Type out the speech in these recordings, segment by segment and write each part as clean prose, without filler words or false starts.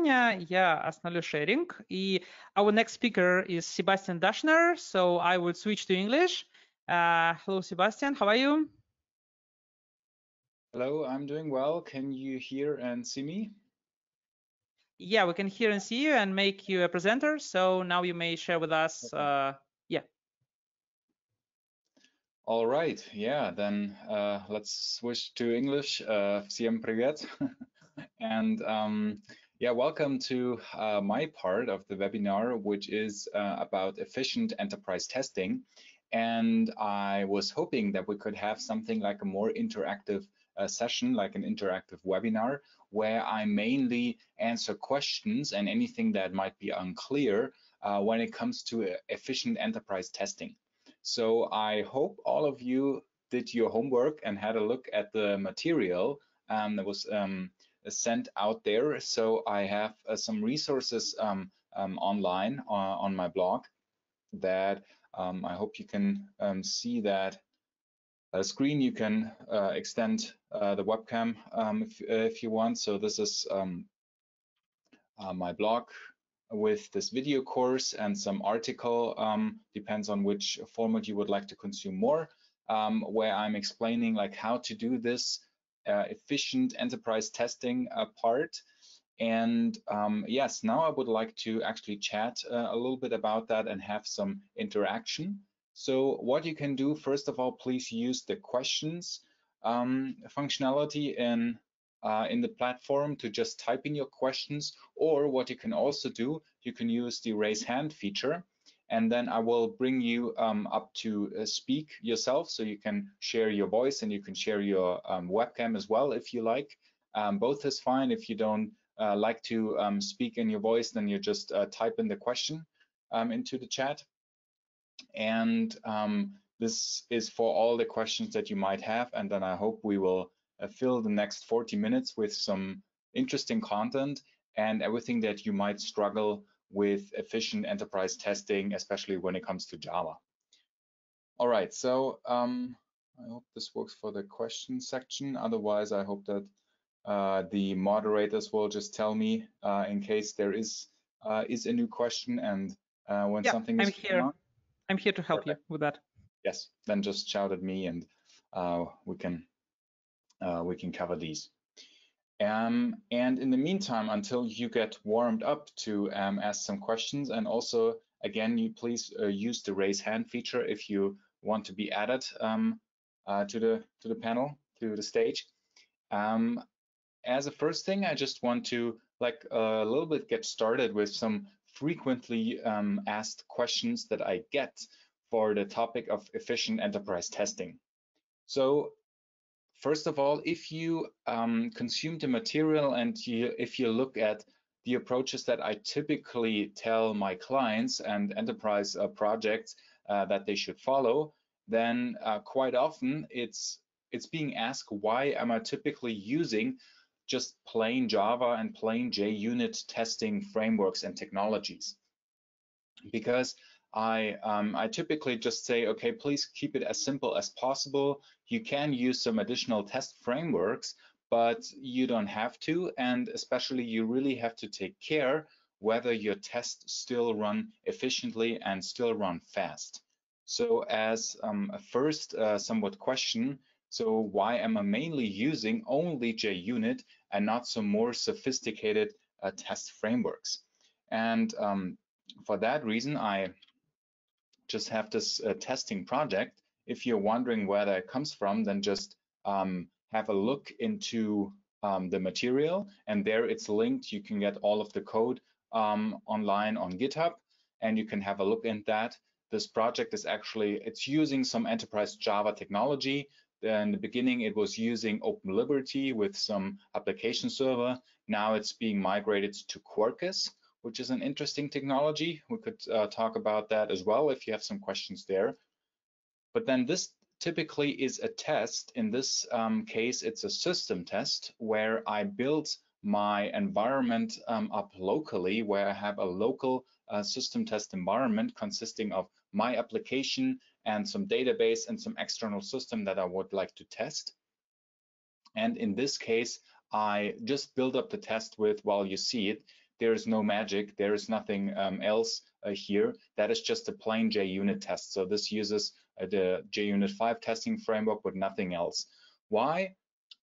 Женя, я остановлю sharing. И our next speaker is Sebastian Daschner, so I will switch to English. Hello, Sebastian, how are you? Hello, I'm doing well. Can you hear and see me? Yeah, we can hear and see you and make you a presenter. So now you may share with us. Yeah. All right. Yeah. Then let's switch to English. Всем привет. And yeah, welcome to my part of the webinar, which is about efficient enterprise testing. And I was hoping that we could have something like a more interactive session, like an interactive webinar, where I mainly answer questions and anything that might be unclear when it comes to efficient enterprise testing. So I hope all of you did your homework and had a look at the material that was sent out there. So I have some resources online on my blog that I hope you can see that screen. You can extend the webcam if you want. So this is my blog with this video course and some article, depends on which format you would like to consume more, where I'm explaining like how to do this efficient enterprise testing part. And yes, now I would like to actually chat a little bit about that and have some interaction. So what you can do, first of all, please use the questions functionality in the platform to just type in your questions, or what you can also do, you can use the raise hand feature, and then I will bring you up to speak yourself, so you can share your voice and you can share your webcam as well if you like. Both is fine. If you don't like to speak in your voice, then you just type in the question into the chat. And this is for all the questions that you might have, and then I hope we will fill the next 40 minutes with some interesting content and everything that you might struggle with efficient enterprise testing, especially when it comes to Java. All right, so I hope this works for the question section. Otherwise, I hope that the moderators will just tell me in case there is a new question, and when something is I'm here to help you with that. Yes, then just shout at me and we can cover these. And in the meantime, until you get warmed up to ask some questions, and also again, you please use the raise hand feature if you want to be added to the panel, to the stage. As a first thing, I just want to like a little bit get started with some frequently asked questions that I get for the topic of efficient enterprise testing. So first of all, if you consume the material and if you look at the approaches that I typically tell my clients and enterprise projects that they should follow, then quite often it's being asked, why am I typically using just plain Java and plain JUnit testing frameworks and technologies? Because I typically just say, okay, please keep it as simple as possible. You can use some additional test frameworks, but you don't have to. And especially, you really have to take care whether your tests still run efficiently and still run fast. So as a first somewhat question, so why am I mainly using only JUnit and not some more sophisticated test frameworks? And for that reason, I just have this testing project. If you're wondering where that comes from, then just have a look into the material, and there it's linked. You can get all of the code online on GitHub, and you can have a look at that. This project is actually, it's using some enterprise Java technology. In the beginning, it was using Open Liberty with some application server. Now it's being migrated to Quarkus, which is an interesting technology. We could talk about that as well if you have some questions there. But then this typically is a test. In this case, it's a system test where I build my environment up locally, where I have a local system test environment consisting of my application and some database and some external system that I would like to test. And in this case, I just build up the test with, well, you see it, there is no magic, there is nothing else here. That is just a plain JUnit test. So this uses the JUnit 5 testing framework with nothing else. Why?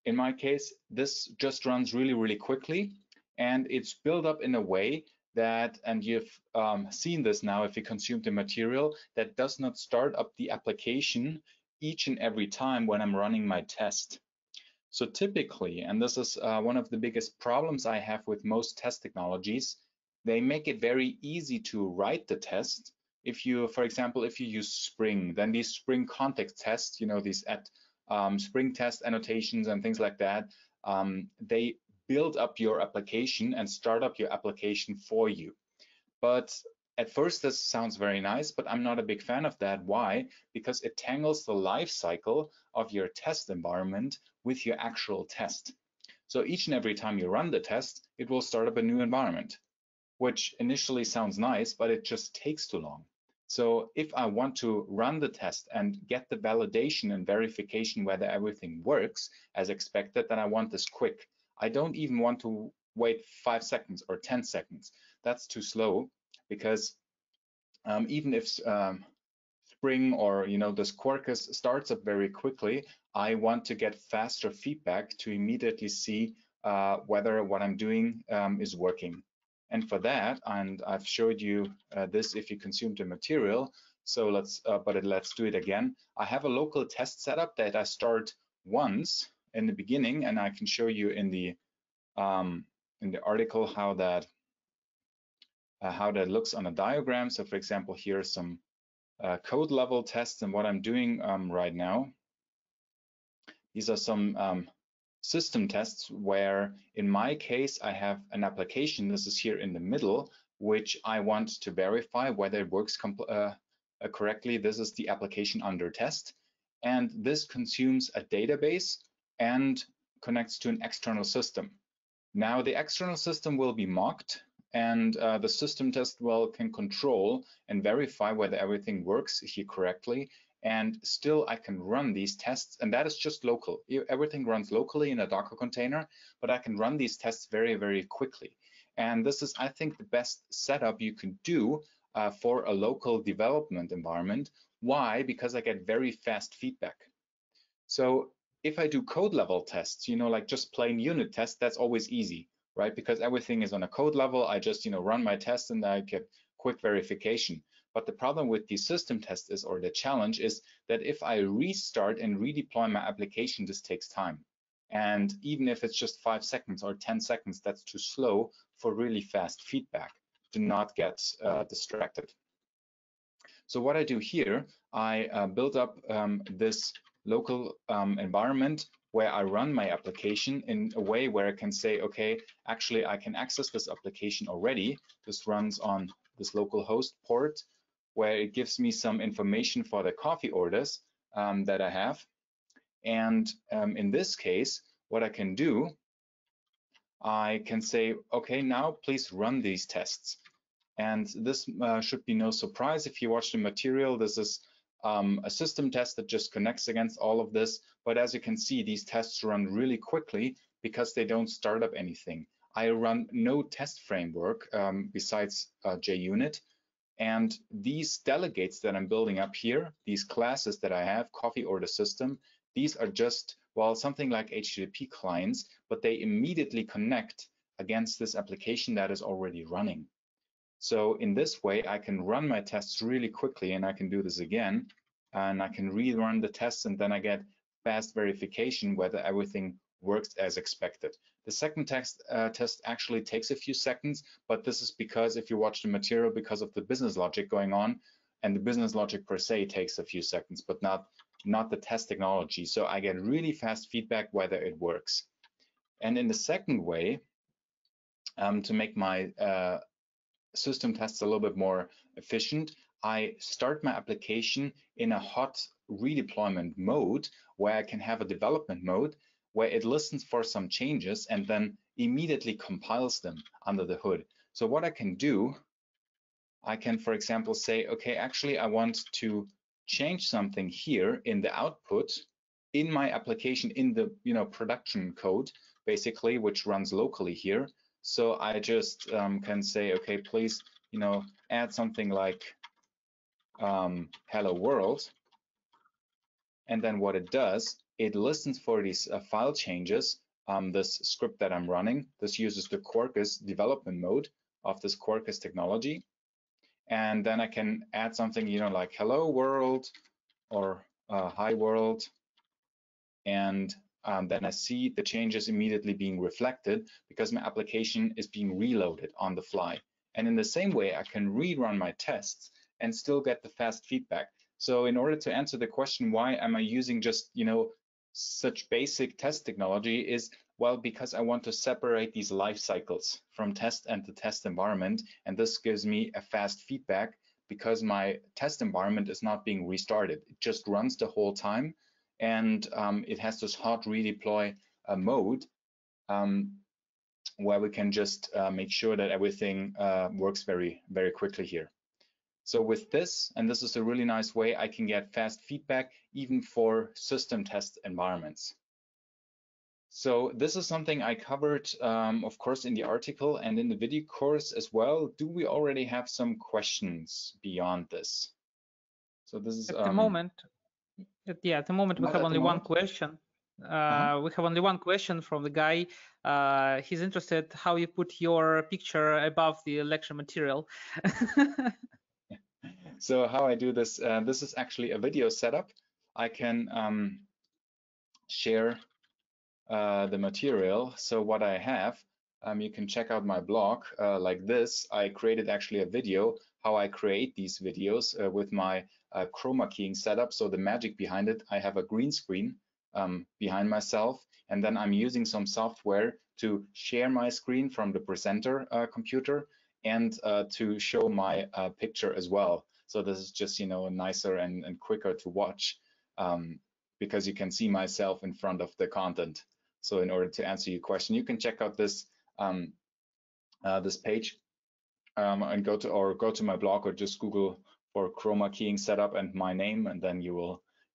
In my case, this just runs really, really quickly, and it's built up in a way that, and you've seen this now if you consume the material, that does not start up the application each and every time when I'm running my test. So typically, and this is one of the biggest problems I have with most test technologies, they make it very easy to write the test. If you, for example, if you use Spring, then these Spring context tests, you know, these Spring test annotations and things like that, they build up your application and start up your application for you. But at first this sounds very nice, but I'm not a big fan of that. Why? Because it tangles the life cycle of your test environment with your actual test. So each and every time you run the test, it will start up a new environment, which initially sounds nice, but it just takes too long. So if I want to run the test and get the validation and verification whether everything works as expected, then I want this quick. I don't even want to wait 5 seconds or 10 seconds. That's too slow, because even if Spring or, you know, this Quarkus starts up very quickly, I want to get faster feedback to immediately see whether what I'm doing is working. And for that, and I've showed you this if you consume the material, so let's do it again. I have a local test setup that I start once in the beginning, and I can show you in the article how that looks on a diagram. So for example, here are some code level tests, and what I'm doing right now, these are some system tests where in my case I have an application, this is here in the middle, which I want to verify whether it works correctly. This is the application under test, and this consumes a database and connects to an external system. Now the external system will be mocked, and the system test can control and verify whether everything works here correctly, and still I can run these tests, and that is just local. Everything runs locally in a Docker container, but I can run these tests very, very quickly. And this is, I think, the best setup you can do for a local development environment. Why? Because I get very fast feedback. So if I do code level tests, you know, like just plain unit tests, that's always easy, right? Because everything is on a code level. I just, you know, run my test and I get quick verification. But the problem with these system tests is, or the challenge is, that if I restart and redeploy my application, this takes time. And even if it's just 5 seconds or 10 seconds, that's too slow for really fast feedback. Do not get distracted. So what I do here, I build up this local environment where I run my application in a way where I can say, okay, actually I can access this application already. This runs on this local host port, where it gives me some information for the coffee orders that I have. And in this case, what I can do, I can say, okay, now please run these tests. And this should be no surprise if you watch the material. This is a system test that just connects against all of this. But as you can see, these tests run really quickly because they don't start up anything. I run no test framework besides JUnit. And these delegates that I'm building up here, these classes that I have, coffee order system, these are just, well, something like HTTP clients, but they immediately connect against this application that is already running. So in this way, I can run my tests really quickly, and I can do this again, and I can rerun the tests, and then I get fast verification whether everything works as expected. The second test actually takes a few seconds, but this is because if you watch the material, because of the business logic going on, and the business logic per se takes a few seconds, but not the test technology. So I get really fast feedback whether it works. And in the second way, to make my system tests a little bit more efficient, I start my application in a hot redeployment mode where I can have a development mode where it listens for some changes and then immediately compiles them under the hood. So what I can do, I can, for example, say, okay, actually I want to change something here in the output in my application, in the production code, basically, which runs locally here. So I just can say, okay, please, add something like hello world. And then what it does, it listens for these file changes. This script that I'm running, this uses the Quarkus development mode of this Quarkus technology. And then I can add something, like hello world or hi world. And then I see the changes immediately being reflected because my application is being reloaded on the fly. And in the same way, I can rerun my tests and still get the fast feedback. So in order to answer the question, why am I using just, such basic test technology is, well, because I want to separate these life cycles from test and the test environment. And this gives me a fast feedback because my test environment is not being restarted. It just runs the whole time. And it has this hot redeploy mode where we can just make sure that everything works very, very quickly here. So with this, and this is a really nice way, I can get fast feedback even for system test environments. So this is something I covered, of course, in the article and in the video course as well. Do we already have some questions beyond this? So this is at the moment. Yeah, at the moment we have only one question. We have only one question from the guy. He's interested how you put your picture above the lecture material. So how I do this, this is actually a video setup. I can share the material. So what I have, you can check out my blog like this. I created actually a video how I create these videos with my chroma keying setup. So the magic behind it, I have a green screen behind myself, and then I'm using some software to share my screen from the presenter computer and to show my picture as well. So this is just, nicer and quicker to watch because you can see myself in front of the content. So in order to answer your question, you can check out this this page and go to my blog or just Google for chroma keying setup and my name, and then you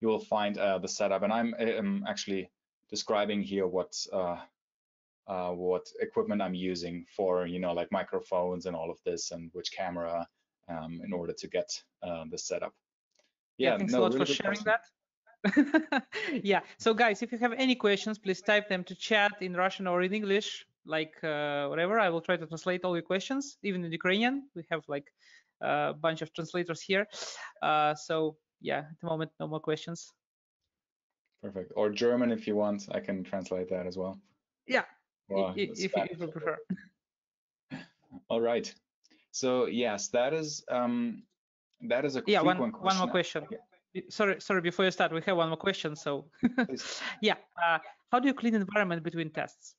will find the setup. And I'm actually describing here what equipment I'm using for, like microphones and all of this, and which camera in order to get the setup. Yeah, thanks a lot for sharing that. Yeah, so guys, if you have any questions, please type them to chat in Russian or in English, like whatever. I will try to translate all your questions, even in Ukrainian. We have like a bunch of translators here. So yeah, at the moment, no more questions. Perfect. Or German if you want, I can translate that as well. Yeah, if you prefer. All right. So yes, that is a quick one question. One more question. Sorry, before you start, we have one more question. So yeah, how do you clean environment between tests?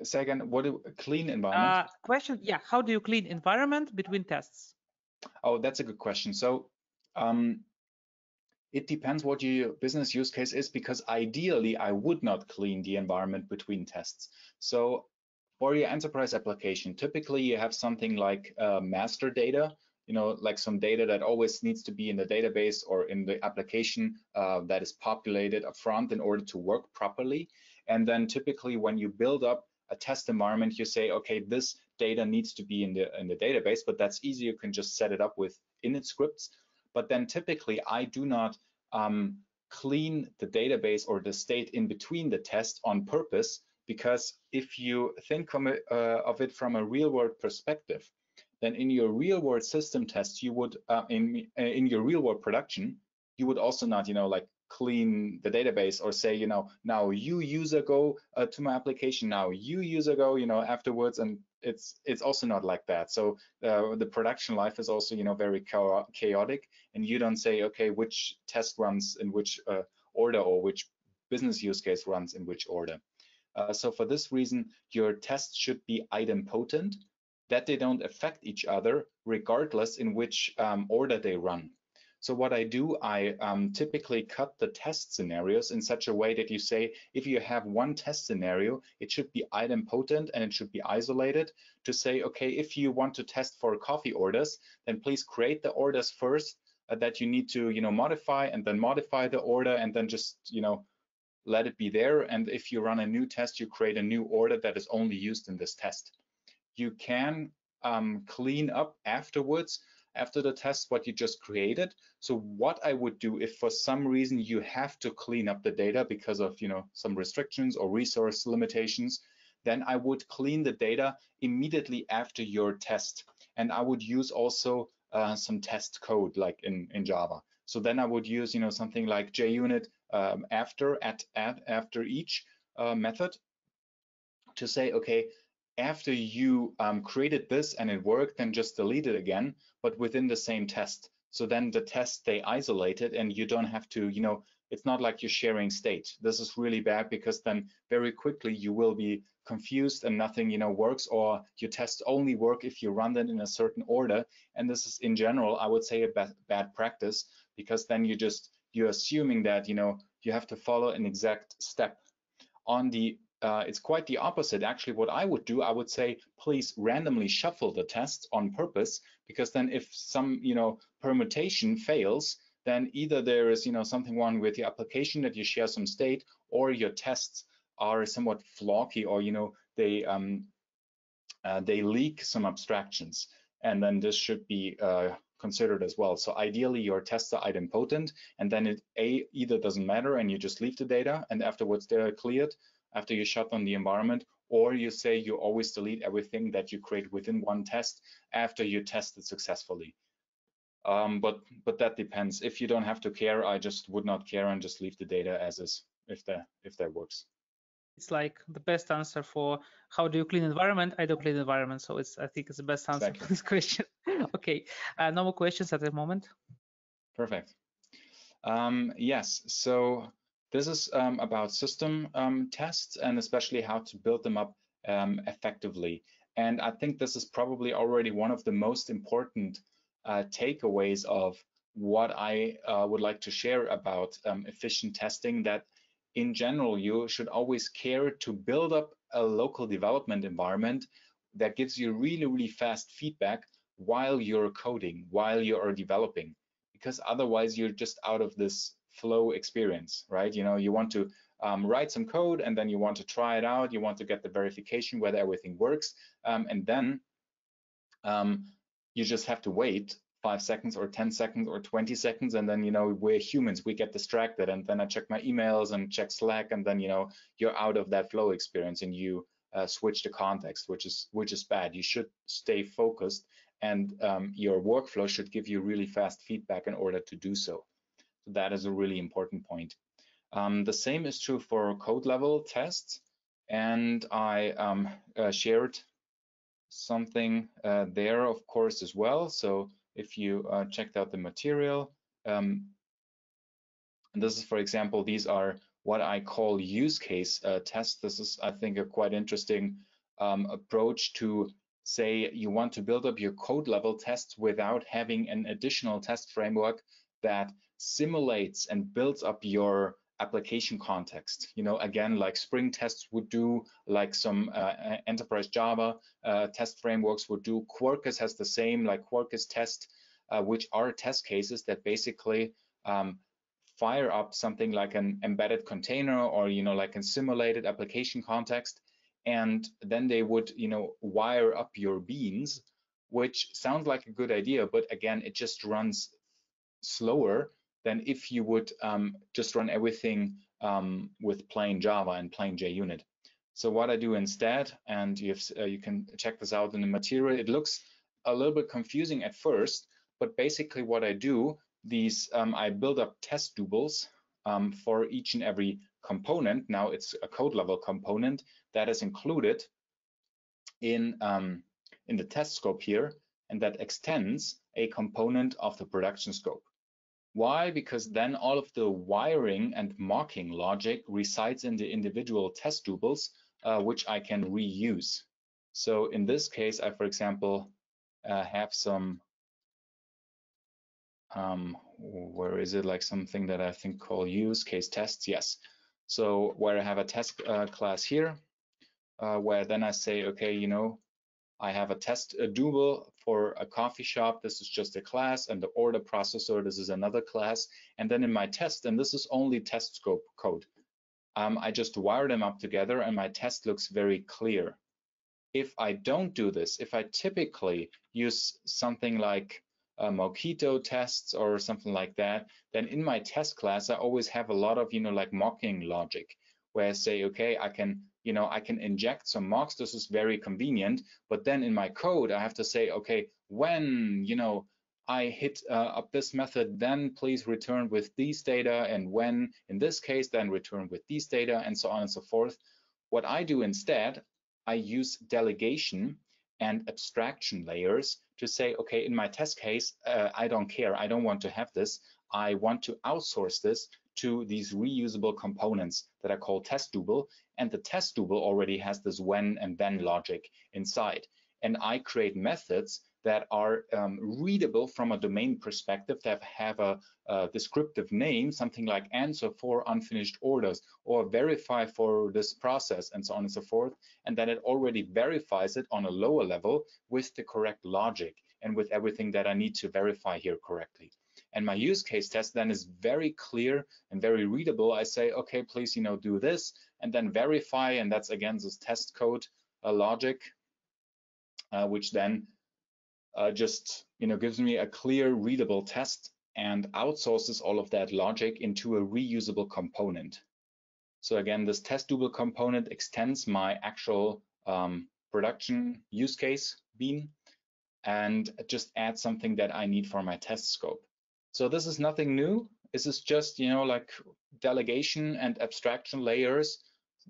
Say again, what do clean environment? Question, yeah, how do you clean environment between tests? Oh, that's a good question. So it depends what your business use case is, because ideally I would not clean the environment between tests. So for your enterprise application, typically you have something like master data, like some data that always needs to be in the database or in the application that is populated upfront in order to work properly. And then typically when you build up a test environment, you say, okay, this data needs to be in the database, but that's easy. You can just set it up with init scripts. But then typically I do not clean the database or the state in between the tests on purpose, because if you think of it from a real world perspective, then in your real world system tests, you would in your real world production, you would also not, like clean the database or say, now you user go to my application, now you user go, afterwards, and it's also not like that. So the production life is also, very chaotic, and you don't say, okay, which test runs in which order, or which business use case runs in which order. So for this reason, your tests should be idempotent, that they don't affect each other regardless in which order they run. So what I do, I typically cut the test scenarios in such a way that you say, if you have one test scenario, it should be idempotent and it should be isolated to say, okay, if you want to test for coffee orders, then please create the orders first that you need to, modify, and then modify the order, and then just, let it be there. And if you run a new test, you create a new order that is only used in this test. You can clean up afterwards, after the test, what you just created. So what I would do if for some reason you have to clean up the data because of some restrictions or resource limitations, then I would clean the data immediately after your test. And I would use also some test code like in Java. So then I would use something like JUnit after each method to say, okay, after you created this and it worked, then just delete it again, but within the same test. So then the tests stay isolated and you don't have to, it's not like you're sharing state. This is really bad because then very quickly you will be confused and nothing, works, or your tests only work if you run them in a certain order. And this is in general, I would say, a bad practice, because then you're assuming that, you have to follow an exact step. On the it's quite the opposite. Actually, what I would do, I would say, please randomly shuffle the tests on purpose, because then if some, permutation fails, then either there is, something wrong with the application that you share some state, or your tests are somewhat flaky, or, they leak some abstractions. And then this should be considered as well. So ideally your tests are idempotent, and then it either doesn't matter and you just leave the data and afterwards they're cleared after you shut down the environment, or you say you always delete everything that you create within one test after you tested successfully. But that depends. If you don't have to care, I just would not care and just leave the data as is if that works. It's like the best answer for how do you clean environment? I don't clean environment, so I think it's the best answer for this question. Okay, no more questions at the moment. Perfect. Yes, so this is about system tests, and especially how to build them up effectively. And I think this is probably already one of the most important takeaways of what I would like to share about efficient testing, that in general, you should always care to build up a local development environment that gives you really, really fast feedback while you're coding, while you are developing, because otherwise you're just out of this flow experience, right? You want to write some code and then you want to try it out. You want to get the verification whether everything works. And then you just have to wait 5 seconds or 10 seconds or 20 seconds. And then, we're humans, we get distracted. And then I check my emails and check Slack. And then, you're out of that flow experience and you switch the context, which is bad. You should stay focused, and your workflow should give you really fast feedback in order to do so. So that is a really important point. The same is true for code level tests. And I shared something there, of course, as well. So if you checked out the material, and this is, for example, these are what I call use case tests. This is, I think, a quite interesting approach to say you want to build up your code level tests without having an additional test framework that simulates and builds up your application context. Again, like Spring tests would do, like some enterprise Java test frameworks would do. Quarkus has the same, like Quarkus test, which are test cases that basically fire up something like an embedded container, or like a simulated application context, and then they would wire up your beans, which sounds like a good idea, but again, it just runs slower than if you would just run everything with plain Java and plain JUnit. So what I do instead, and you can check this out in the material, it looks a little bit confusing at first, but basically what I do, I build up test doubles for each and every component. Now it's a code level component that is included in the test scope here, and that extends a component of the production scope. Why? Because then all of the wiring and mocking logic resides in the individual test doubles, which I can reuse. So in this case, I, for example, have some, where is it, like something that I think call use case tests, yes. So where I have a test class here, where then I say, okay, I have a test double for a coffee shop. This is just a class, and the order processor, this is another class. And then in my test, and this is only test scope code, I just wire them up together and my test looks very clear. If I don't do this, if I typically use something like Mockito tests or something like that, then in my test class, I always have a lot of, like mocking logic, where I say, okay, I can inject some mocks. This is very convenient. But then in my code, I have to say, okay, when, I hit up this method, then please return with these data. And when, in this case, then return with these data, and so on and so forth. What I do instead, I use delegation and abstraction layers to say, okay, in my test case, I don't care. I don't want to have this. I want to outsource this to these reusable components that are called test double. And the test double already has this when and then logic inside. And I create methods that are readable from a domain perspective, that have a descriptive name, something like answer for unfinished orders or verify for this process, and so on and so forth. And then it already verifies it on a lower level with the correct logic and with everything that I need to verify here correctly. And my use case test then is very clear and very readable. I say, okay, please, do this, and then verify. And that's again this test code logic, which then just gives me a clear readable test and outsources all of that logic into a reusable component. So again, this test double component extends my actual production use case bean and just adds something that I need for my test scope. So this is nothing new. This is just like delegation and abstraction layers,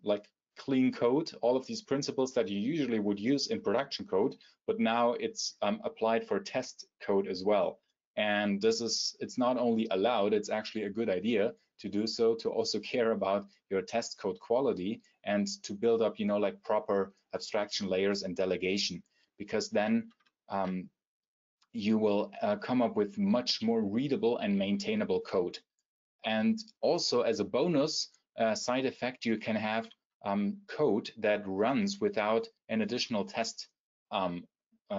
like clean code, all of these principles that you usually would use in production code, but now it's applied for test code as well. And it's not only allowed, it's actually a good idea to do so, to also care about your test code quality and to build up, like proper abstraction layers and delegation, because then you will come up with much more readable and maintainable code. And also as a bonus side effect, you can have code that runs without an additional test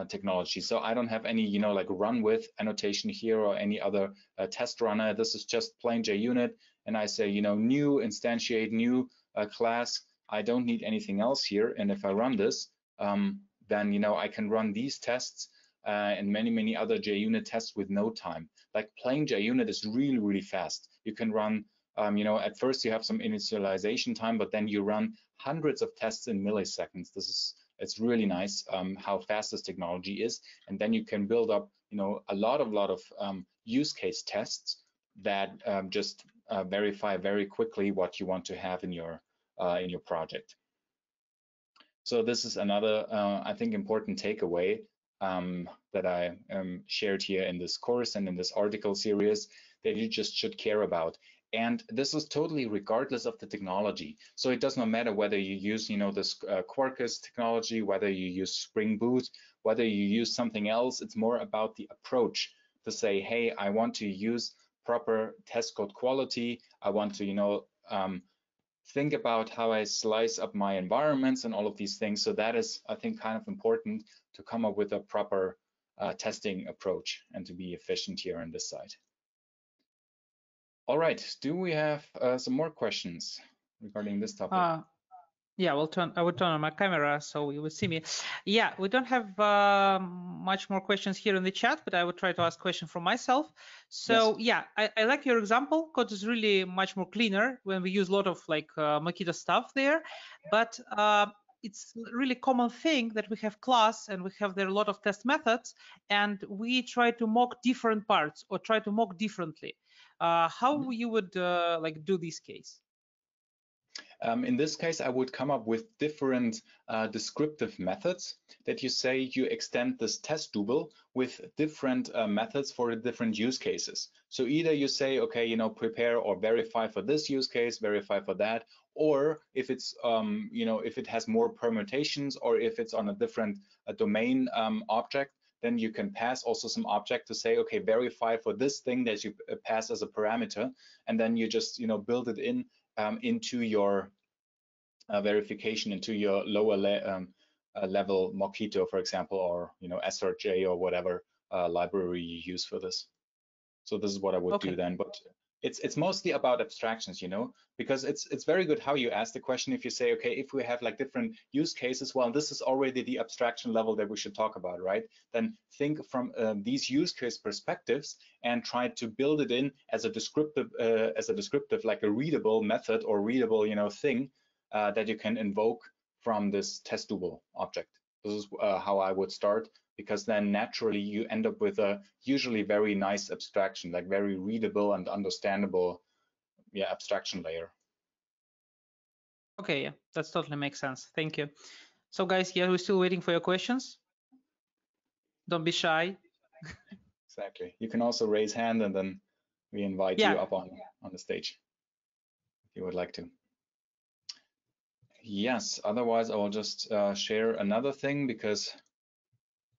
technology. So I don't have any, like run with annotation here or any other test runner. This is just plain JUnit. And I say, new instantiate new class. I don't need anything else here. And if I run this, then, I can run these tests and many other JUnit tests with no time. Like plain JUnit is really, really fast. You can run, at first you have some initialization time, but then you run hundreds of tests in milliseconds. It's really nice how fast this technology is. And then you can build up, a lot of use case tests that just verify very quickly what you want to have in your project. So this is another, I think, important takeaway that I shared here in this course and in this article series that you just should care about. And this is totally regardless of the technology. So it does not matter whether you use, this Quarkus technology, whether you use Spring Boot, whether you use something else. It's more about the approach to say, hey, I want to use proper test code quality. I want to, think about how I slice up my environments and all of these things. So that is, I think, kind of important to come up with a proper testing approach and to be efficient here on this side. All right, do we have some more questions regarding this topic? Yeah, I will turn on my camera so you will see me. Yeah, we don't have much more questions here in the chat, but I will try to ask questions from myself. So yes. Yeah, I like your example. Code is really much more cleaner when we use a lot of like Mockito stuff there, but it's really common thing that we have class and we have there a lot of test methods and we try to mock different parts or try to mock differently. How you would like do this case? In this case, I would come up with different descriptive methods that you say you extend this test double with different methods for different use cases. So either you say, okay, prepare or verify for this use case, verify for that, or if it's, if it has more permutations or if it's on a different domain object, then you can pass also some object to say, okay, verify for this thing that you pass as a parameter, and then you just, build it in into your verification, into your lower level Mockito, for example, or SRJ or whatever library you use for this. So this is what I would do then. But it's mostly about abstractions, you know, because it's very good how you ask the question. If you say, okay, if we have like different use cases, well, this is already the abstraction level that we should talk about, right? Then think from these use case perspectives and try to build it in as a descriptive, like a readable method or readable, you know, thing that you can invoke from this testable object. This is how I would start, because then naturally you end up with a usually very nice abstraction, like very readable and understandable, yeah, abstraction layer. Okay, yeah, that totally makes sense. Thank you. So guys, yeah, we're still waiting for your questions. Don't be shy. Exactly. You can also raise hand and then we invite you up on the stage if you would like to. Yes, otherwise I will just share another thing, because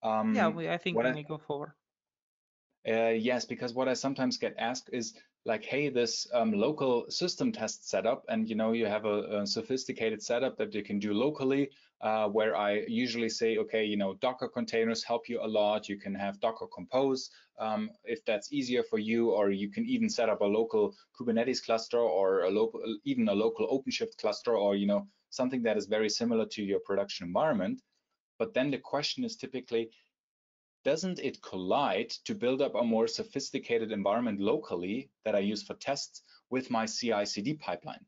I think we may go forward. Yes, because what I sometimes get asked is like, hey, this local system test setup, and you know, you have a sophisticated setup that you can do locally, where I usually say, okay, you know, Docker containers help you a lot. You can have Docker Compose if that's easier for you, or you can even set up a local Kubernetes cluster, or even a local OpenShift cluster, or you know, something that is very similar to your production environment. But then the question is typically, doesn't it collide to build up a more sophisticated environment locally that I use for tests with my CI/CD pipeline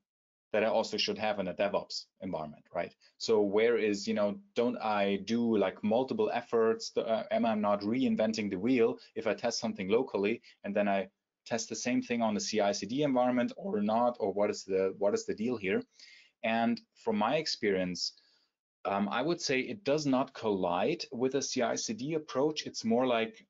that I also should have in a DevOps environment, right? So where is, you know, don't I do like multiple efforts? Am I not reinventing the wheel if I test something locally and then I test the same thing on the CI/CD environment or not? Or what is the deal here? And from my experience, I would say it does not collide with a CI/CD approach. It's more like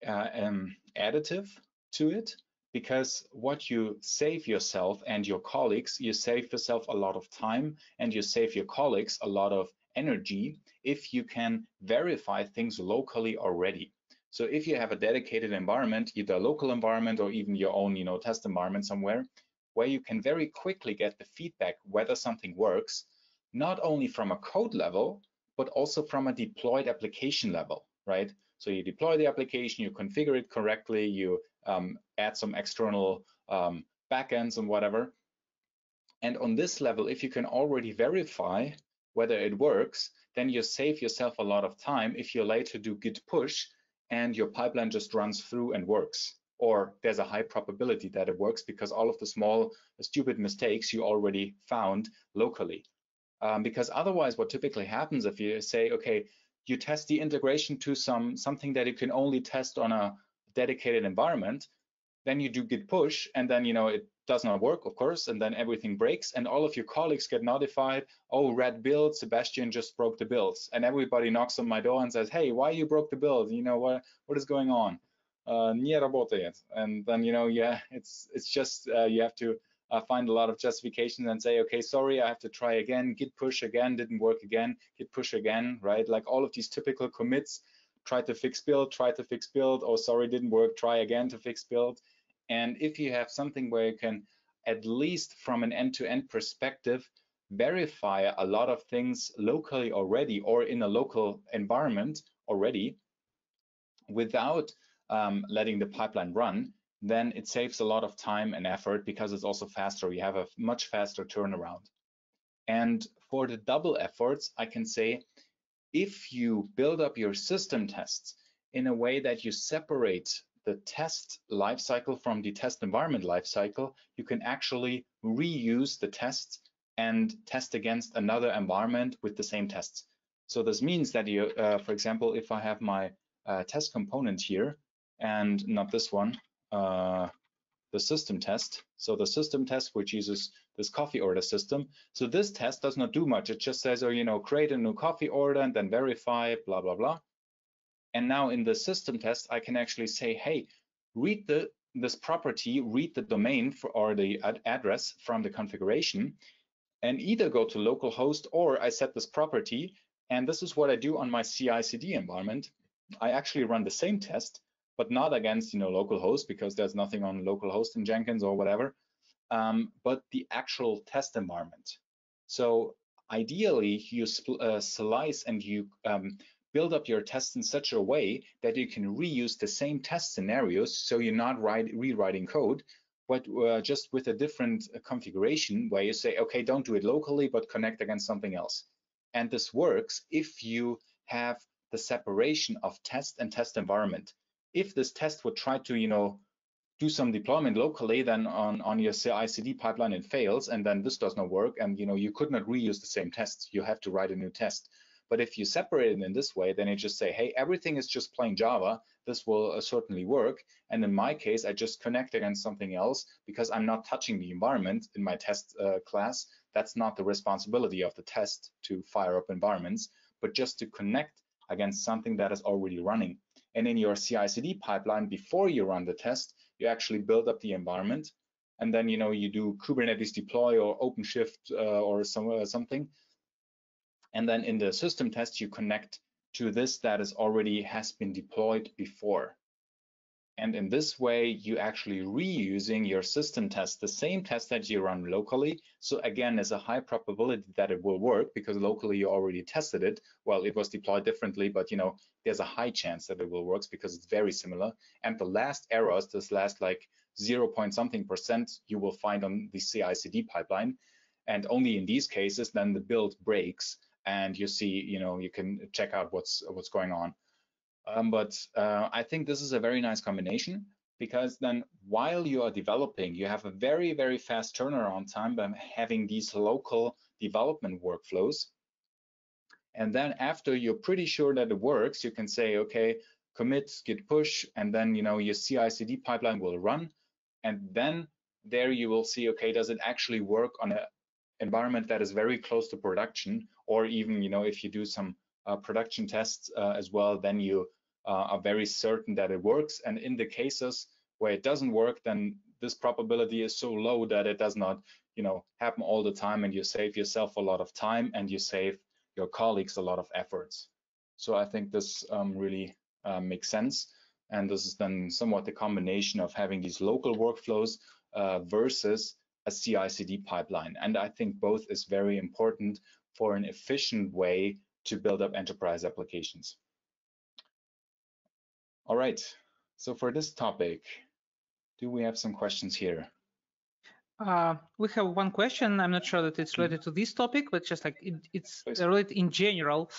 additive to it, because what you save yourself and your colleagues, you save yourself a lot of time and you save your colleagues a lot of energy if you can verify things locally already. So if you have a dedicated environment, either a local environment or even your own, you know, test environment somewhere, where you can very quickly get the feedback whether something works, not only from a code level, but also from a deployed application level, right? So you deploy the application, you configure it correctly, you add some external backends and whatever. And on this level, if you can already verify whether it works, then you save yourself a lot of time if you later do git push and your pipeline just runs through and works. Or there's a high probability that it works because all of the small stupid mistakes you already found locally. Because otherwise what typically happens if you say, okay, you test the integration to something that you can only test on a dedicated environment, then you do git push and then, you know, it does not work, of course, and then everything breaks and all of your colleagues get notified, oh, red build, Sebastian just broke the builds. And everybody knocks on my door and says, hey, why you broke the build? You know, what is going on? Nie работает. And then, you know, yeah, it's just, you have to find a lot of justifications and say, okay, sorry, I have to try again, git push again, didn't work again, git push again, right? Like all of these typical commits, try to fix build, oh, sorry, didn't work, try again to fix build. And if you have something where you can, at least from an end-to-end perspective, verify a lot of things locally already or in a local environment already without letting the pipeline run, then it saves a lot of time and effort because it's also faster. You have a much faster turnaround. And for the double efforts, I can say, if you build up your system tests in a way that you separate the test lifecycle from the test environment lifecycle, you can actually reuse the tests and test against another environment with the same tests. So this means that you, for example, if I have my test component here, and not this one, the system test. So the system test, which uses this coffee order system. So this test does not do much. It just says, oh, you know, create a new coffee order and then verify, blah, blah, blah. And now in the system test, I can actually say, hey, read this property, read the domain or the address from the configuration, and either go to localhost or I set this property. And this is what I do on my CI/CD environment. I actually run the same test, but not against, you know, localhost, because there's nothing on localhost in Jenkins or whatever, but the actual test environment. So ideally, you slice and you build up your tests in such a way that you can reuse the same test scenarios, so you're not rewriting code, but just with a different configuration where you say, okay, don't do it locally, but connect against something else. And this works if you have the separation of test and test environment. If this test would try to, do some deployment locally, then on your CI/CD pipeline it fails, and then this does not work, and you could not reuse the same tests. You have to write a new test. But if you separate it in this way, then you just say, hey, everything is just plain Java. This will certainly work. And in my case, I just connect against something else because I'm not touching the environment in my test class. That's not the responsibility of the test to fire up environments, but just to connect against something that is already running. And in your CI/CD pipeline, before you run the test, you actually build up the environment. And then, you do Kubernetes deploy or OpenShift or something. And then in the system test, you connect to this that is already has been deployed before. And in this way, you actually reusing your system test, the same test that you run locally. So again, there's a high probability that it will work because locally you already tested it. Well, it was deployed differently, but there's a high chance that it will work because it's very similar. And the last errors, this last like 0.something%, you will find on the CI/CD pipeline. And only in these cases, then the build breaks. And you see, you can check out what's going on. But I think this is a very nice combination because then while you are developing, you have a very, very fast turnaround time by having these local development workflows. And then after you're pretty sure that it works, you can say, okay, commit, git push, and then, your CI/CD pipeline will run. And then there you will see, okay, does it actually work on an environment that is very close to production, or even, if you do some production tests as well, then you are very certain that it works. And in the cases where it doesn't work, then this probability is so low that it does not, happen all the time, and you save yourself a lot of time and you save your colleagues a lot of efforts. So I think this really makes sense. And this is then somewhat the combination of having these local workflows versus a CI/CD pipeline. And I think both is very important for an efficient way to build up enterprise applications. All right, so for this topic, do we have some questions here? We have one question. I'm not sure that it's related to this topic, but just like it's related in general.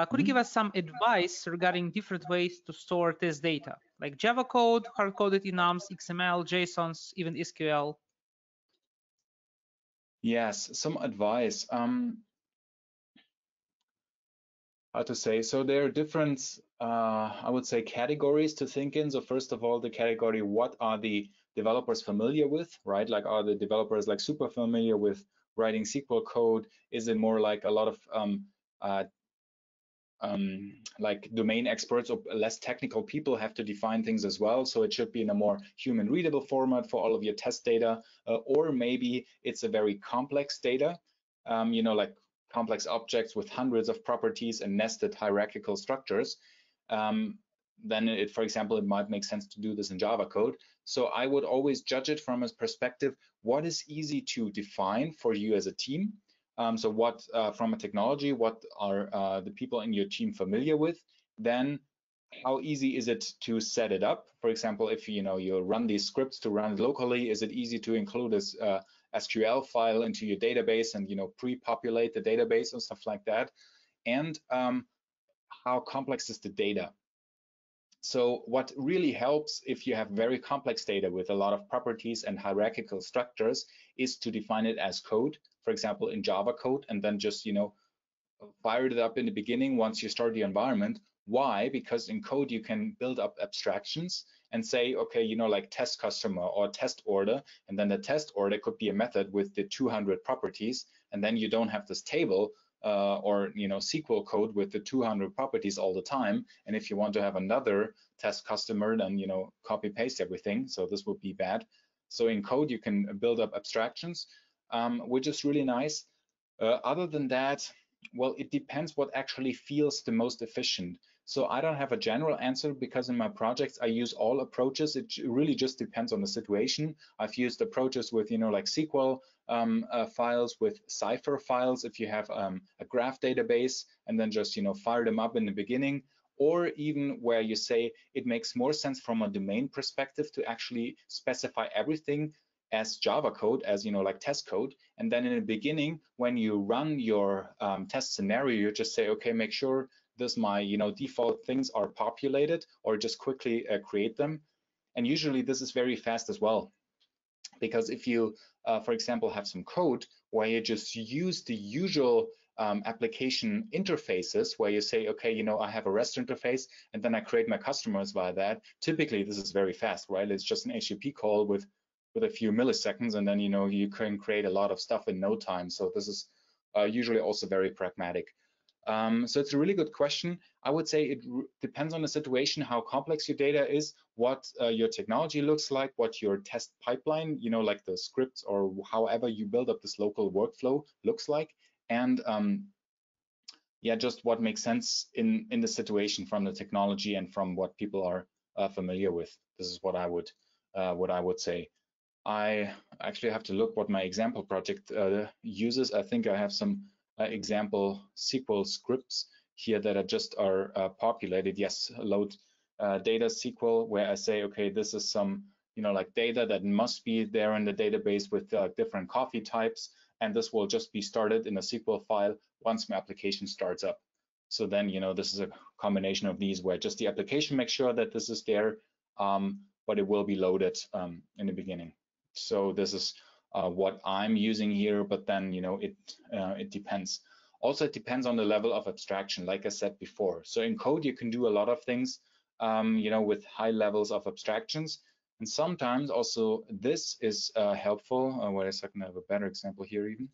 Could you give us some advice regarding different ways to store test data, like Java code, hard-coded enums, XML, JSONs, even SQL? Yes, some advice. How to say? So there are different, I would say, categories to think in. So first of all, the category, what are the developers familiar with, right? Like, are the developers like super familiar with writing SQL code? Is it more like a lot of like domain experts or less technical people have to define things as well? So it should be in a more human readable format for all of your test data, or maybe it's a very complex data, like complex objects with hundreds of properties and nested hierarchical structures. Then for example, it might make sense to do this in Java code. So I would always judge it from a perspective, what is easy to define for you as a team? So what, from a technology, what are the people in your team familiar with? Then how easy is it to set it up? For example, if you run these scripts to run locally, is it easy to include this SQL file into your database and pre-populate the database and stuff like that? And how complex is the data? So what really helps if you have very complex data with a lot of properties and hierarchical structures is to define it as code, for example, in Java code, and then just, fire it up in the beginning once you start the environment. Why? Because in code, you can build up abstractions and say, okay, like test customer or test order, and then the test order could be a method with the 200 properties, and then you don't have this table or SQL code with the 200 properties all the time. And if you want to have another test customer, then copy paste everything. So this would be bad. So in code you can build up abstractions, which is really nice. Other than that, well, it depends what actually feels the most efficient. So I don't have a general answer, because in my projects I use all approaches. It really just depends on the situation. I've used approaches with, like SQL files, with Cypher files, if you have a graph database, and then just, fire them up in the beginning. Or even where you say it makes more sense from a domain perspective to actually specify everything as Java code, as like test code, and then in the beginning, when you run your test scenario, you just say, okay, make sure this my default things are populated, or just quickly create them. And usually this is very fast as well, because if you for example have some code where you just use the usual application interfaces, where you say, okay, I have a REST interface and then I create my customers via that, typically this is very fast, right? It's just an HTTP call with a few milliseconds, and then you can create a lot of stuff in no time. So this is usually also very pragmatic. So it's a really good question. I would say it depends on the situation, how complex your data is, what your technology looks like, what your test pipeline, like the scripts or however you build up this local workflow looks like, and yeah, just what makes sense in the situation from the technology and from what people are familiar with. This is what I would say. I actually have to look what my example project uses. I think I have some example SQL scripts here that are populated. Yes, load data SQL, where I say, okay, this is some like data that must be there in the database with different coffee types, and this will just be started in a SQL file once my application starts up. So then this is a combination of these, where just the application makes sure that this is there, but it will be loaded in the beginning. So this is what I'm using here, but then it depends. Also, it depends on the level of abstraction, like I said before. So in code, you can do a lot of things, with high levels of abstractions, and sometimes also this is helpful. Wait a second, I have a better example here even,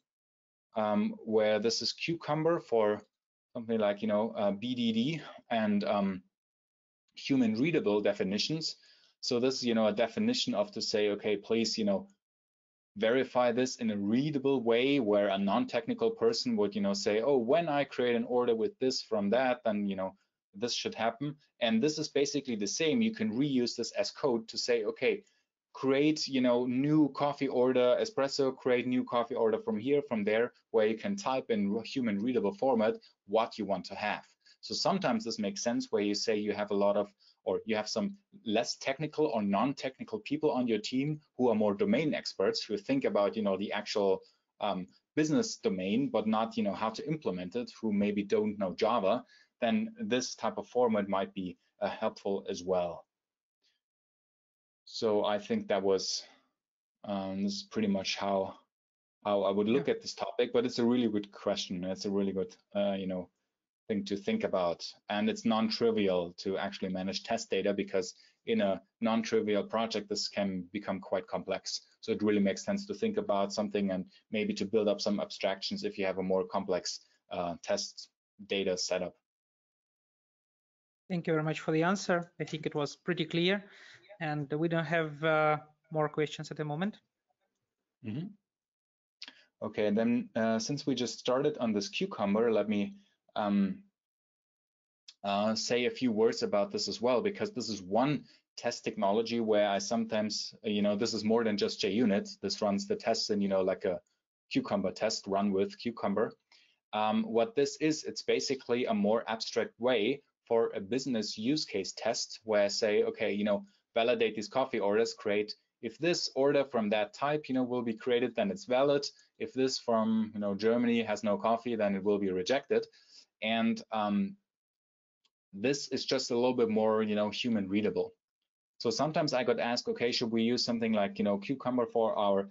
where this is Cucumber for something like BDD and human readable definitions. So this is a definition of to say, okay, please verify this in a readable way, where a non-technical person would say, oh, when I create an order with this from that, then this should happen. And this is basically the same. You can reuse this as code to say, okay, create new coffee order espresso, create new coffee order from here, from there, where you can type in human readable format what you want to have. So sometimes this makes sense, where you say you have a lot of, or you have some less technical or non-technical people on your team who are more domain experts, who think about the actual business domain, but not how to implement it, who maybe don't know Java. Then this type of format might be helpful as well. So I think that was this is pretty much how I would look at this topic. But it's a really good question. It's a really good thing to think about, and it's non-trivial to actually manage test data, because in a non-trivial project this can become quite complex. So it really makes sense to think about something and maybe to build up some abstractions if you have a more complex test data setup. Thank you very much for the answer. I think it was pretty clear, and we don't have more questions at the moment. Mm-hmm. Okay, and then since we just started on this Cucumber, let me say a few words about this as well, because this is one test technology where I sometimes, this is more than just JUnit. This runs the tests in, like a Cucumber test run with Cucumber. What this is, it's basically a more abstract way for a business use case test, where I say, okay, validate these coffee orders, create, if this order from that type, will be created, then it's valid. If this from, Germany has no coffee, then it will be rejected. And this is just a little bit more, human readable. So sometimes I got asked, okay, should we use something like, Cucumber for our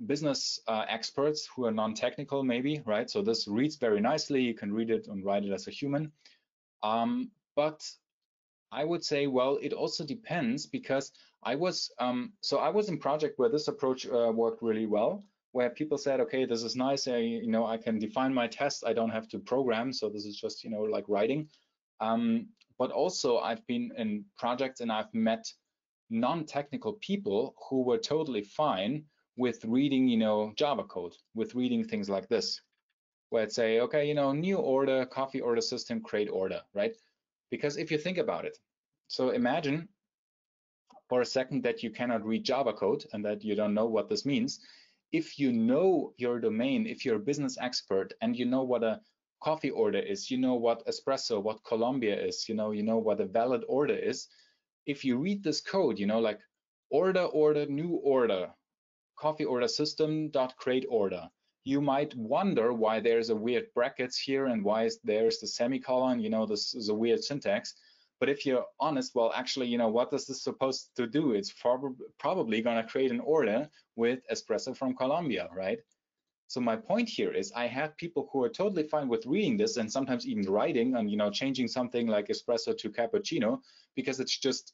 business experts who are non-technical, maybe, right? So this reads very nicely. You can read it and write it as a human. But I would say, well, it also depends, because I was in project where this approach worked really well, where people said, okay, this is nice. I can define my test. I don't have to program. So this is just, like writing. But also I've been in projects and I've met non-technical people who were totally fine with reading, Java code, with reading things like this. where I'd say, okay, new order, coffee order system, create order, right? Because if you think about it, so imagine for a second that you cannot read Java code and that you don't know what this means. If you know your domain, if you're a business expert and you know what a coffee order is, you know what espresso, what Colombia is, you know what a valid order is. If you read this code, like order, new order, coffee order system dot create order, you might wonder why there's a weird brackets here and why there's the semicolon, this is a weird syntax. But if you're honest, well, actually, what is this supposed to do? It's probably going to create an order with espresso from Colombia, right? So my point here is I have people who are totally fine with reading this and sometimes even writing and, changing something like espresso to cappuccino, because it's just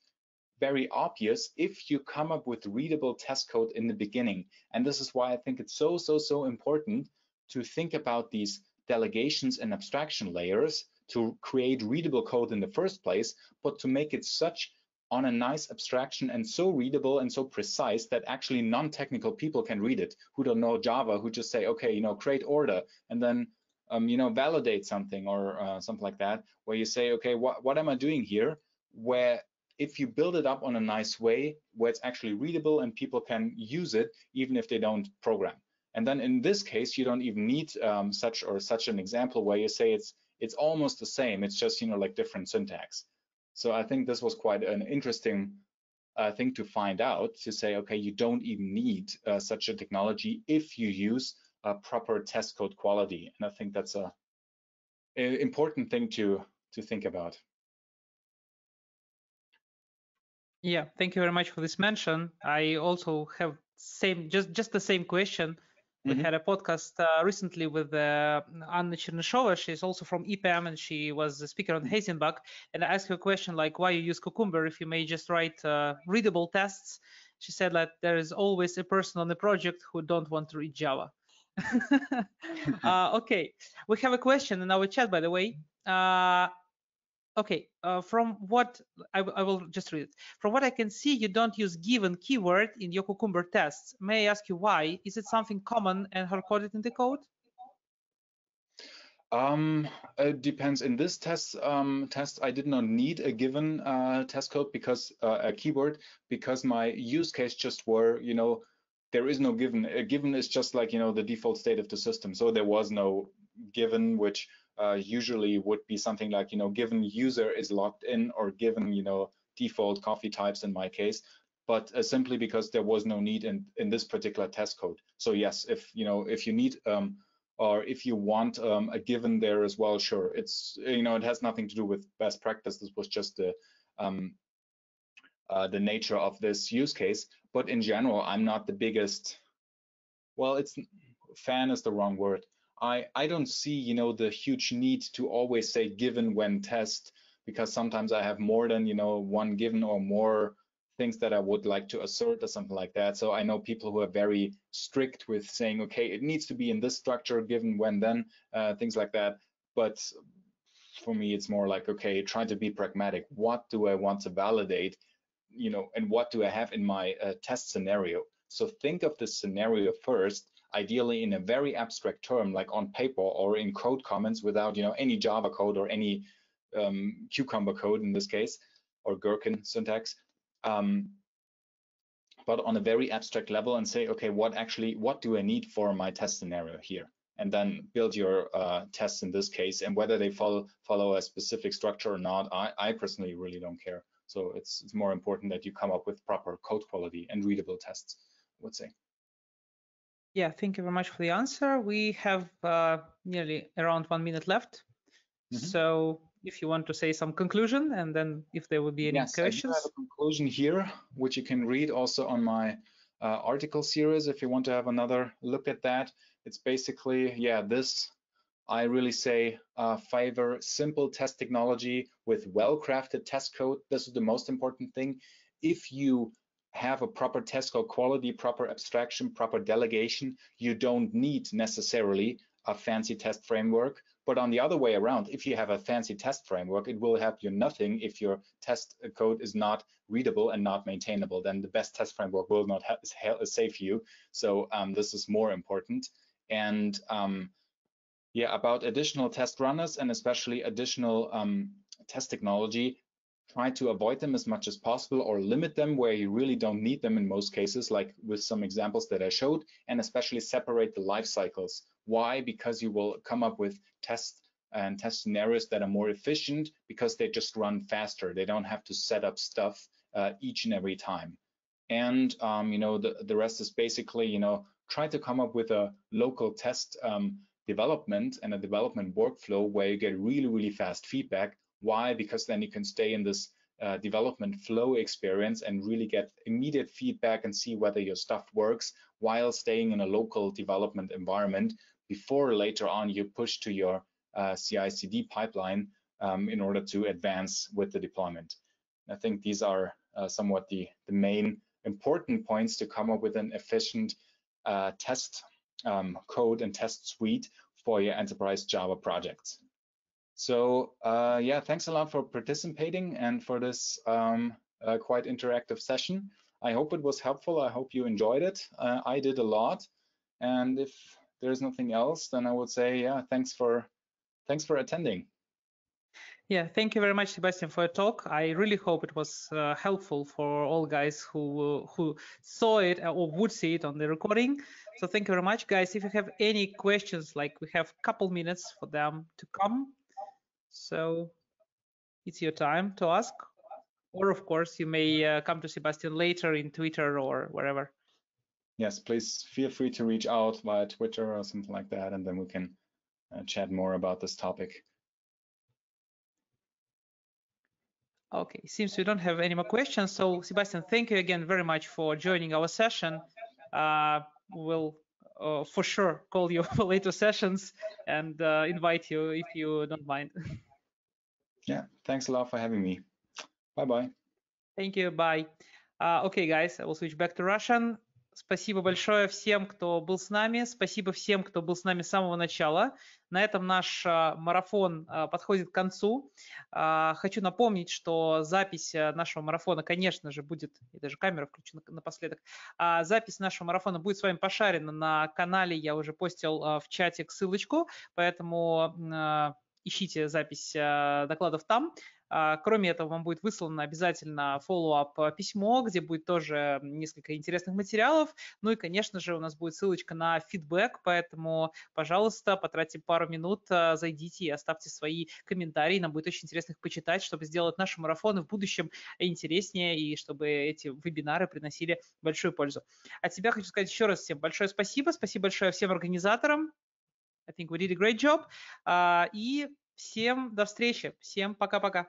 very obvious if you come up with readable test code in the beginning. And this is why I think it's so important to think about these delegations and abstraction layers to create readable code in the first place, but to make it such on a nice abstraction and so readable and so precise that actually non-technical people can read it, who don't know Java, who just say, okay, create order and then validate something or something like that, where you say, okay, what am I doing here? Where if you build it up on a nice way, where it's actually readable and people can use it, even if they don't program. And then in this case, you don't even need such an example where you say it's almost the same. It's just, like different syntax. So I think this was quite an interesting thing to find out, to say, okay, you don't even need such a technology if you use a proper test code quality. And I think that's an important thing to think about. Yeah, thank you very much for this mention. I also have just the same question. We had a podcast recently with Anna Chernysova. She's also from EPAM and she was a speaker on Heisenberg. And I asked her a question like, why you use Cucumber if you may just write readable tests? She said that there is always a person on the project who don't want to read Java. Okay, we have a question in our chat, by the way. Okay, from what I will just read it. From what I can see, you don't use given keyword in your Cucumber tests. May I ask you why? Is it something common and hard-coded in the code? It depends. In this test, I did not need a given test code because a keyword, because my use case just were, there is no given. A given is just like, the default state of the system. So there was no given, which usually would be something like, given user is logged in, or given, default coffee types in my case, but simply because there was no need in this particular test code. So yes, if you need or if you want a given there as well, sure. It's it has nothing to do with best practice. This was just the nature of this use case. But in general, I'm not the biggest. Well, fan is the wrong word. I don't see the huge need to always say given when test, because sometimes I have more than one given or more things that I would like to assert or something like that. So I know people who are very strict with saying, okay, it needs to be in this structure, given when then, things like that. But for me, it's more like, okay, try to be pragmatic. What do I want to validate, and what do I have in my test scenario? So think of this scenario first, ideally in a very abstract term, like on paper or in code comments without any Java code or any Cucumber code in this case, or Gherkin syntax. But on a very abstract level, and say, okay, what do I need for my test scenario here? And then build your tests in this case, and whether they follow a specific structure or not, I personally really don't care. So it's more important that you come up with proper code quality and readable tests, I would say. Yeah, thank you very much for the answer. We have nearly around 1 minute left. So if you want to say some conclusion, and then if there will be any questions. Yes, I do have a conclusion here, which you can read also on my article series if you want to have another look at that. It's basically, I really say favor simple test technology with well-crafted test code. This is the most important thing. If you have a proper test code quality, proper abstraction, proper delegation, you don't need necessarily a fancy test framework. But on the other way around, if you have a fancy test framework, it will help you nothing if your test code is not readable and not maintainable. Then the best test framework will not save you. So this is more important. And yeah, about additional test runners and especially additional test technology. Try to avoid them as much as possible or limit them where you really don't need them in most cases, like with some examples that I showed, and especially separate the life cycles. Why? Because you will come up with test scenarios that are more efficient because they just run faster. They don't have to set up stuff each and every time. And you know, the rest is basically, you know, try to come up with a local test development and a development workflow where you get really, really fast feedback. Why? Because then you can stay in this development flow experience and really get immediate feedback and see whether your stuff works while staying in a local development environment before later on you push to your CI/CD pipeline in order to advance with the deployment. I think these are somewhat the main important points to come up with an efficient test code and test suite for your enterprise Java projects. So yeah, thanks a lot for participating and for this quite interactive session. I hope it was helpful. I hope you enjoyed it. I did a lot. And if there's nothing else, then I would say, yeah, thanks for attending. Yeah, thank you very much, Sebastian, for your talk. I really hope it was helpful for all guys who saw it or would see it on the recording. So thank you very much, guys. If you have any questions, like we have a couple minutes for them to come. So it's your time to ask. Or of course, you may come to Sebastian later in Twitter or wherever. Yes, please feel free to reach out via Twitter or something like that, and then we can chat more about this topic. Okay, seems we don't have any more questions. So Sebastian, thank you again very much for joining our session. We'll for sure call you for later sessions and invite you if you don't mind. Yeah, thanks a lot for having me. Bye-bye. Thank you, bye. Okay, guys, I will switch back to Russian. Спасибо большое всем, кто был с нами. Спасибо всем, кто был с нами с самого начала. На этом наш марафон подходит к концу. Хочу напомнить, что запись нашего марафона, конечно же, будет, я даже камеру включу напоследок, запись нашего марафона будет с вами пошарена на канале, я уже постил в чатик ссылочку, поэтому ищите запись докладов там. Кроме этого, вам будет выслано обязательно follow-up письмо, где будет тоже несколько интересных материалов. Ну и, конечно же, у нас будет ссылочка на фидбэк, поэтому, пожалуйста, потратьте пару минут, зайдите и оставьте свои комментарии. Нам будет очень интересно их почитать, чтобы сделать наши марафоны в будущем интереснее и чтобы эти вебинары приносили большую пользу. От себя хочу сказать еще раз всем большое спасибо. Спасибо большое всем организаторам. I think we did a great job. И всем до встречи. Всем пока-пока.